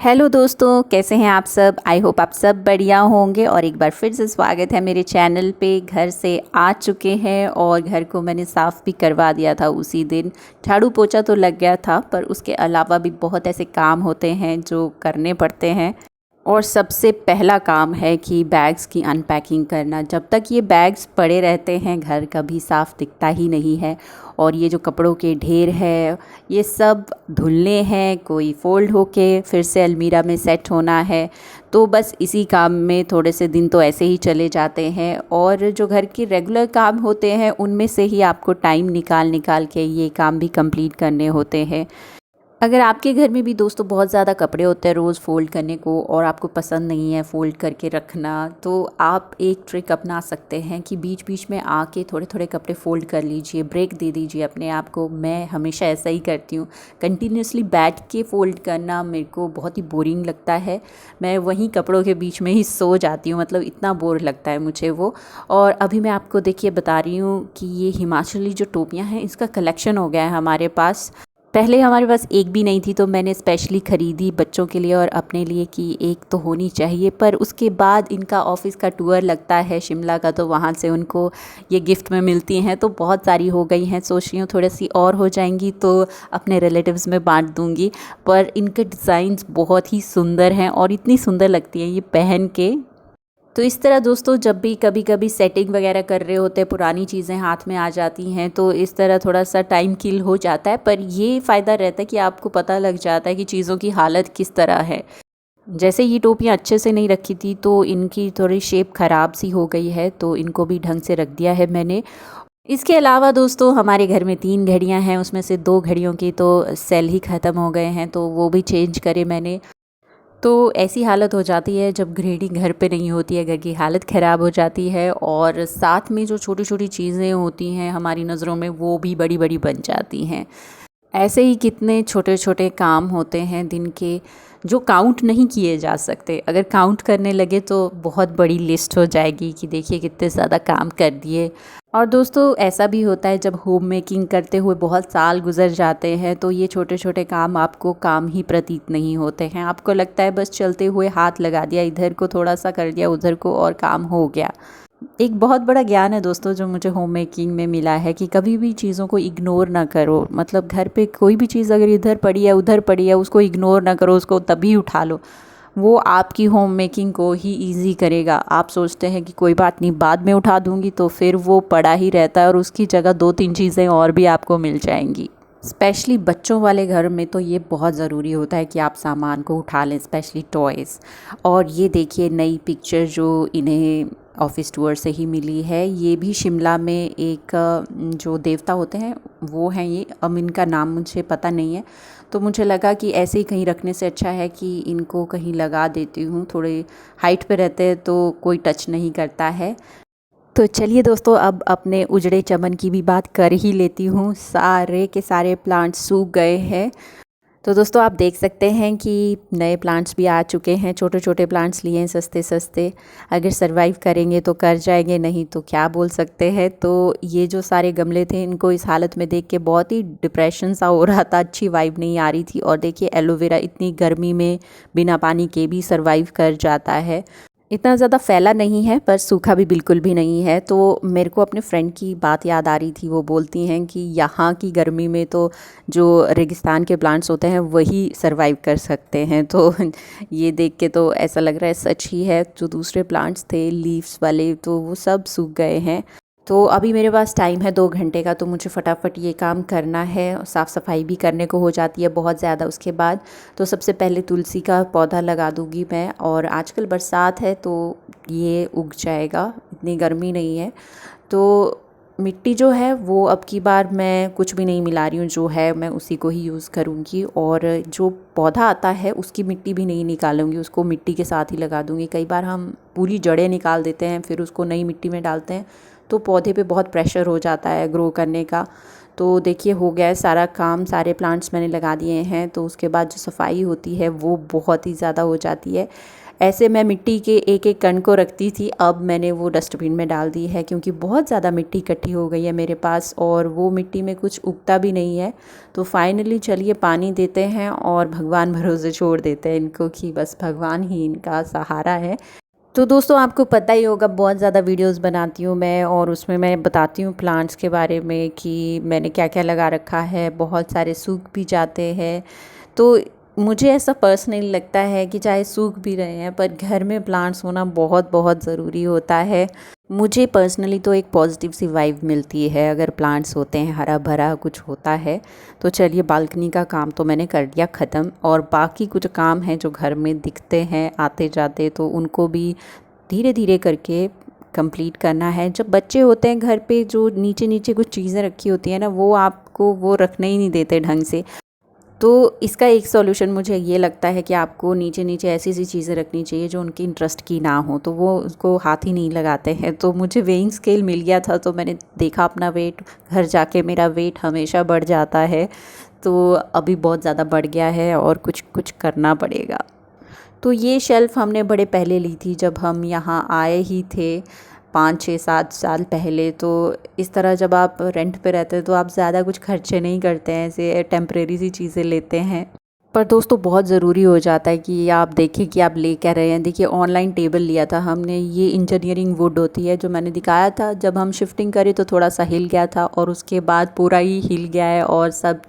Hello दोस्तों, कैसे हैं आप सब। आई होप आप सब बढ़िया होंगे और एक बार फिर से स्वागत है मेरे चैनल पे। घर से आ चुके हैं और घर को मैंने साफ़ भी करवा दिया था उसी दिन। झाड़ू पोछा तो लग गया था, पर उसके अलावा भी बहुत ऐसे काम होते हैं जो करने पड़ते हैं। और सबसे पहला काम है कि बैग्स की अनपैकिंग करना। जब तक ये बैग्स पड़े रहते हैं घर कभी साफ़ दिखता ही नहीं है। और ये जो कपड़ों के ढेर है ये सब धुलने हैं, कोई फ़ोल्ड होके फिर से अलमीरा में सेट होना है। तो बस इसी काम में थोड़े से दिन तो ऐसे ही चले जाते हैं। और जो घर के रेगुलर काम होते हैं उनमें से ही आपको टाइम निकाल निकाल के ये काम भी कंप्लीट करने होते हैं। अगर आपके घर में भी दोस्तों बहुत ज़्यादा कपड़े होते हैं रोज़ फ़ोल्ड करने को और आपको पसंद नहीं है फ़ोल्ड करके रखना, तो आप एक ट्रिक अपना सकते हैं कि बीच बीच में आके थोड़े थोड़े कपड़े फ़ोल्ड कर लीजिए, ब्रेक दे दीजिए अपने आप को। मैं हमेशा ऐसा ही करती हूँ। कंटिन्यूसली बैठ के फ़ोल्ड करना मेरे को बहुत ही बोरिंग लगता है। मैं वहीं कपड़ों के बीच में ही सो जाती हूँ, मतलब इतना बोर लगता है मुझे वो। और अभी मैं आपको देखिए बता रही हूँ कि ये हिमाचली जो टोपियाँ हैं इसका कलेक्शन हो गया है हमारे पास। पहले हमारे पास एक भी नहीं थी, तो मैंने स्पेशली ख़रीदी बच्चों के लिए और अपने लिए कि एक तो होनी चाहिए। पर उसके बाद इनका ऑफ़िस का टूर लगता है शिमला का, तो वहाँ से उनको ये गिफ्ट में मिलती हैं, तो बहुत सारी हो गई हैं। सोच रही हूँ थोड़ी सी और हो जाएंगी तो अपने रिलेटिव्स में बांट दूँगी। पर इनके डिज़ाइंस बहुत ही सुंदर हैं और इतनी सुंदर लगती हैं ये पहन के। तो इस तरह दोस्तों जब भी कभी कभी सेटिंग वगैरह कर रहे होते हैं, पुरानी चीज़ें हाथ में आ जाती हैं, तो इस तरह थोड़ा सा टाइम किल हो जाता है। पर ये फ़ायदा रहता है कि आपको पता लग जाता है कि चीज़ों की हालत किस तरह है। जैसे ये टोपियाँ अच्छे से नहीं रखी थी तो इनकी थोड़ी शेप ख़राब सी हो गई है, तो इनको भी ढंग से रख दिया है मैंने। इसके अलावा दोस्तों हमारे घर में 3 घड़ियाँ हैं, उसमें से 2 घड़ियों की तो सेल ही ख़त्म हो गए हैं, तो वो भी चेंज करे मैंने। तो ऐसी हालत हो जाती है जब गृहिणी घर पे नहीं होती है, घर की हालत ख़राब हो जाती है। और साथ में जो छोटी छोटी चीज़ें होती हैं हमारी नज़रों में वो भी बड़ी बड़ी बन जाती हैं। ऐसे ही कितने छोटे छोटे काम होते हैं दिन के जो काउंट नहीं किए जा सकते। अगर काउंट करने लगे तो बहुत बड़ी लिस्ट हो जाएगी कि देखिए कितने ज़्यादा काम कर दिए। और दोस्तों ऐसा भी होता है जब होम मेकिंग करते हुए बहुत साल गुजर जाते हैं तो ये छोटे छोटे काम आपको काम ही प्रतीत नहीं होते हैं। आपको लगता है बस चलते हुए हाथ लगा दिया, इधर को थोड़ा सा कर दिया उधर को और काम हो गया। एक बहुत बड़ा ज्ञान है दोस्तों जो मुझे होम मेकिंग में मिला है कि कभी भी चीज़ों को इग्नोर ना करो। मतलब घर पे कोई भी चीज़ अगर इधर पड़ी है उधर पड़ी है उसको इग्नोर ना करो, उसको तभी उठा लो। वो आपकी होम मेकिंग को ही इजी करेगा। आप सोचते हैं कि कोई बात नहीं बाद में उठा दूंगी, तो फिर वो पड़ा ही रहता है और उसकी जगह 2-3 चीज़ें और भी आपको मिल जाएंगी। स्पेशली बच्चों वाले घर में तो ये बहुत ज़रूरी होता है कि आप सामान को उठा लें, स्पेशली टॉयज़। और ये देखिए नई पिक्चर जो इन्हें ऑफिस टूर से ही मिली है, ये भी शिमला में एक जो देवता होते हैं वो हैं ये। अब इनका नाम मुझे पता नहीं है, तो मुझे लगा कि ऐसे ही कहीं रखने से अच्छा है कि इनको कहीं लगा देती हूँ। थोड़े हाइट पे रहते हैं तो कोई टच नहीं करता है। तो चलिए दोस्तों अब अपने उजड़े चमन की भी बात कर ही लेती हूँ। सारे के सारे प्लांट्स सूख गए हैं। तो दोस्तों आप देख सकते हैं कि नए प्लांट्स भी आ चुके हैं। छोटे छोटे प्लांट्स लिए हैं सस्ते सस्ते। अगर सरवाइव करेंगे तो कर जाएंगे, नहीं तो क्या बोल सकते हैं। तो ये जो सारे गमले थे इनको इस हालत में देख के बहुत ही डिप्रेशन सा हो रहा था, अच्छी वाइब नहीं आ रही थी। और देखिए एलोवेरा इतनी गर्मी में बिना पानी के भी सरवाइव कर जाता है। इतना ज़्यादा फैला नहीं है पर सूखा भी बिल्कुल भी नहीं है। तो मेरे को अपने फ्रेंड की बात याद आ रही थी। वो बोलती हैं कि यहाँ की गर्मी में तो जो रेगिस्तान के प्लांट्स होते हैं वही सरवाइव कर सकते हैं। तो ये देख के तो ऐसा लग रहा है सच ही है। जो दूसरे प्लांट्स थे लीव्स वाले तो वो सब सूख गए हैं। तो अभी मेरे पास टाइम है 2 घंटे का, तो मुझे फटाफट ये काम करना है। साफ़ सफाई भी करने को हो जाती है बहुत ज़्यादा उसके बाद। तो सबसे पहले तुलसी का पौधा लगा दूँगी मैं। और आजकल बरसात है तो ये उग जाएगा, इतनी गर्मी नहीं है। तो मिट्टी जो है वो अब की बार मैं कुछ भी नहीं मिला रही हूँ, जो है मैं उसी को ही यूज़ करूँगी। और जो पौधा आता है उसकी मिट्टी भी नहीं निकालूंगी, उसको मिट्टी के साथ ही लगा दूँगी। कई बार हम पूरी जड़ें निकाल देते हैं फिर उसको नई मिट्टी में डालते हैं, तो पौधे पे बहुत प्रेशर हो जाता है ग्रो करने का। तो देखिए हो गया है सारा काम, सारे प्लांट्स मैंने लगा दिए हैं। तो उसके बाद जो सफाई होती है वो बहुत ही ज़्यादा हो जाती है। ऐसे मैं मिट्टी के एक एक कण को रखती थी, अब मैंने वो डस्टबिन में डाल दी है क्योंकि बहुत ज़्यादा मिट्टी इकट्ठी हो गई है मेरे पास और वो मिट्टी में कुछ उगता भी नहीं है। तो फाइनली चलिए पानी देते हैं और भगवान भरोसे छोड़ देते हैं इनको कि बस भगवान ही इनका सहारा है। तो दोस्तों आपको पता ही होगा बहुत ज़्यादा वीडियोस बनाती हूँ मैं और उसमें मैं बताती हूँ प्लांट्स के बारे में कि मैंने क्या क्या लगा रखा है। बहुत सारे सूख भी जाते हैं, तो मुझे ऐसा पर्सनली लगता है कि चाहे सूख भी रहे हैं पर घर में प्लांट्स होना बहुत बहुत ज़रूरी होता है। मुझे पर्सनली तो एक पॉजिटिव सी वाइब मिलती है अगर प्लांट्स होते हैं, हरा भरा कुछ होता है। तो चलिए बालकनी का काम तो मैंने कर दिया ख़त्म और बाकी कुछ काम हैं जो घर में दिखते हैं आते जाते, तो उनको भी धीरे धीरे करके कंप्लीट करना है। जब बच्चे होते हैं घर पे, जो नीचे नीचे कुछ चीज़ें रखी होती हैं ना, वो आपको वो रखने ही नहीं देते ढंग से। तो इसका एक सॉल्यूशन मुझे ये लगता है कि आपको नीचे नीचे ऐसी सी चीज़ें रखनी चाहिए जो उनकी इंटरेस्ट की ना हो, तो वो उसको हाथ ही नहीं लगाते हैं। तो मुझे वेइंग स्केल मिल गया था, तो मैंने देखा अपना वेट, घर जाके मेरा वेट हमेशा बढ़ जाता है, तो अभी बहुत ज़्यादा बढ़ गया है और कुछ कुछ करना पड़ेगा। तो ये शेल्फ़ हमने बड़े पहले ली थी, जब हम यहाँ आए ही थे 5 6 7 साल पहले। तो इस तरह जब आप रेंट पे रहते हैं तो आप ज़्यादा कुछ खर्चे नहीं करते हैं, ऐसे टेम्परेरी सी चीज़ें लेते हैं। पर दोस्तों बहुत ज़रूरी हो जाता है कि आप देखें कि आप ले क्या रहे हैं। देखिए ऑनलाइन टेबल लिया था हमने, ये इंजीनियरिंग वुड होती है जो मैंने दिखाया था। जब हम शिफ्टिंग करें तो थोड़ा सा हिल गया था और उसके बाद पूरा ही हिल गया है और सब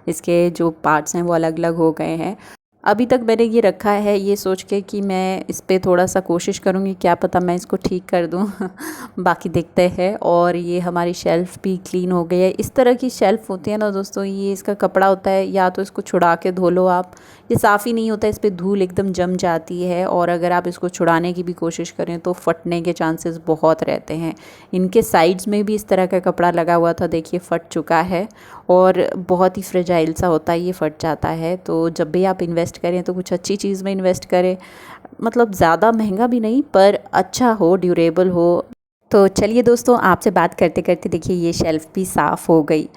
इसके जो पार्ट्स हैं वो अलग अलग हो गए हैं। अभी तक मैंने ये रखा है ये सोच के कि मैं इस पे थोड़ा सा कोशिश करूँगी, क्या पता मैं इसको ठीक कर दूँ बाकी देखते हैं। और ये हमारी शेल्फ़ भी क्लीन हो गई है। इस तरह की शेल्फ़ होती है ना दोस्तों, ये इसका कपड़ा होता है, या तो इसको छुड़ा के धो लो आप, ये साफ़ ही नहीं होता, इस पर धूल एकदम जम जाती है और अगर आप इसको छुड़ाने की भी कोशिश करें तो फटने के चांसेस बहुत रहते हैं। इनके साइड्स में भी इस तरह का कपड़ा लगा हुआ था, देखिए फट चुका है और बहुत ही फ्रेजाइल सा होता है, ये फट जाता है। तो जब भी आप इन्वेस्ट करें तो कुछ अच्छी चीज़ में इन्वेस्ट करें, मतलब ज़्यादा महंगा भी नहीं पर अच्छा हो, ड्यूरेबल हो। तो चलिए दोस्तों आपसे बात करते करते देखिए ये शेल्फ़ भी साफ़ हो गई।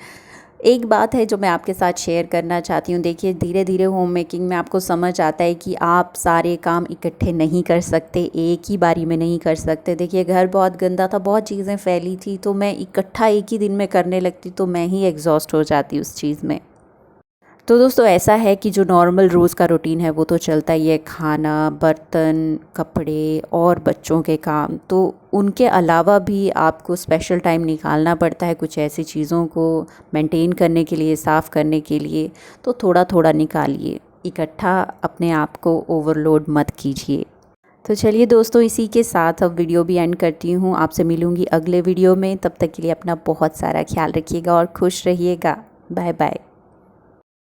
एक बात है जो मैं आपके साथ शेयर करना चाहती हूँ। देखिए धीरे धीरे होम मेकिंग में आपको समझ आता है कि आप सारे काम इकट्ठे नहीं कर सकते, एक ही बारी में नहीं कर सकते। देखिए घर बहुत गंदा था, बहुत चीज़ें फैली थी, तो मैं इकट्ठा एक ही दिन में करने लगती तो मैं ही एग्जॉस्ट हो जाती उस चीज़ में। तो दोस्तों ऐसा है कि जो नॉर्मल रोज़ का रूटीन है वो तो चलता ही है, खाना, बर्तन, कपड़े और बच्चों के काम। तो उनके अलावा भी आपको स्पेशल टाइम निकालना पड़ता है कुछ ऐसी चीज़ों को मेंटेन करने के लिए, साफ़ करने के लिए। तो थोड़ा थोड़ा निकालिए, इकट्ठा अपने आप को ओवरलोड मत कीजिए। तो चलिए दोस्तों इसी के साथ अब वीडियो भी एंड करती हूँ। आपसे मिलूँगी अगले वीडियो में, तब तक के लिए अपना बहुत सारा ख्याल रखिएगा और खुश रहिएगा। Bye bye.